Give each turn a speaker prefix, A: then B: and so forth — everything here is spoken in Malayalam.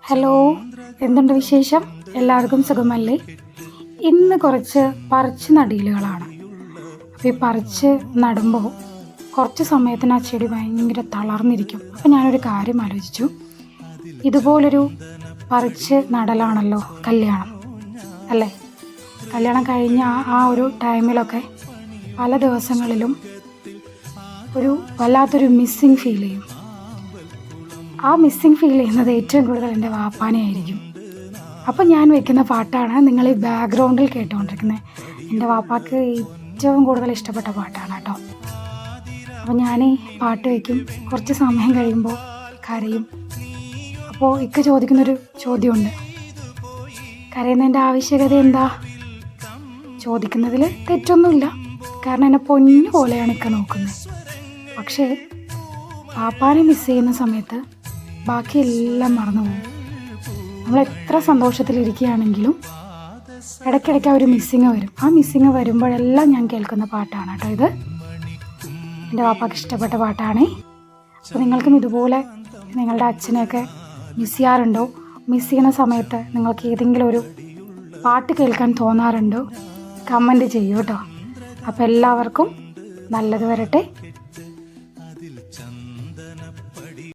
A: ഹലോ, എന്തുണ്ട് വിശേഷം? എല്ലാവർക്കും സുഖമല്ലേ? ഇന്ന് കുറച്ച് പറിച്ച് നടീലുകളാണ്. അപ്പോൾ ഈ പറിച്ച് നടുമ്പോൾ കുറച്ച് സമയത്തിന് ആ ചെടി ഭയങ്കര തളർന്നിരിക്കും. അപ്പോൾ ഞാനൊരു കാര്യം ആലോചിച്ചു. ഇതുപോലൊരു പറിച്ച് നടലാണല്ലോ കല്യാണം, അല്ലേ? കല്യാണം കഴിഞ്ഞ ആ ഒരു ടൈമിലൊക്കെ പല ദിവസങ്ങളിലും ഒരു വല്ലാത്തൊരു മിസ്സിങ് ഫീൽ ചെയ്യും. ആ മിസ്സിങ് ഫീൽ ചെയ്യുന്നത് ഏറ്റവും കൂടുതൽ എൻ്റെ വാപ്പാനെ ആയിരിക്കും. അപ്പം ഞാൻ വെക്കുന്ന പാട്ടാണ് നിങ്ങൾ ഈ ബാക്ക്ഗ്രൗണ്ടിൽ കേട്ടുകൊണ്ടിരിക്കുന്നത്. എൻ്റെ വാപ്പാക്ക് ഏറ്റവും കൂടുതൽ ഇഷ്ടപ്പെട്ട പാട്ടാണ് കേട്ടോ. അപ്പോൾ ഞാൻ ഈ പാട്ട് വയ്ക്കും, കുറച്ച് സമയം കഴിയുമ്പോൾ കരയും. അപ്പോൾ ഇക്ക ചോദിക്കുന്നൊരു ചോദ്യമുണ്ട്, കരയുന്നതിൻ്റെ ആവശ്യകത എന്താ? ചോദിക്കുന്നതിൽ തെറ്റൊന്നുമില്ല, കാരണം എന്നെ പൊന്നു പോലെയാണ് ഇക്ക നോക്കുന്നത്. പക്ഷേ പാപ്പാനെ മിസ് ചെയ്യുന്ന സമയത്ത് ബാക്കിയെല്ലാം മറന്നു പോകും. നമ്മൾ എത്ര സന്തോഷത്തിലിരിക്കുകയാണെങ്കിലും ഇടയ്ക്കിടയ്ക്ക് ആ ഒരു മിസ്സിങ് വരും. ആ മിസ്സിങ് വരുമ്പോഴെല്ലാം ഞാൻ കേൾക്കുന്ന പാട്ടാണ് കേട്ടോ ഇത്. എൻ്റെ വാപ്പാക്ക് ഇഷ്ടപ്പെട്ട പാട്ടാണേ. അപ്പോൾ നിങ്ങൾക്കും ഇതുപോലെ നിങ്ങളുടെ അച്ഛനെയൊക്കെ മിസ് ചെയ്യാറുണ്ടോ? മിസ് ചെയ്യുന്ന സമയത്ത് നിങ്ങൾക്ക് ഏതെങ്കിലും ഒരു പാട്ട് കേൾക്കാൻ തോന്നാറുണ്ടോ? കമൻറ്റ് ചെയ്യൂ കേട്ടോ. അപ്പോൾ എല്ലാവർക്കും നല്ലത് വരട്ടെ.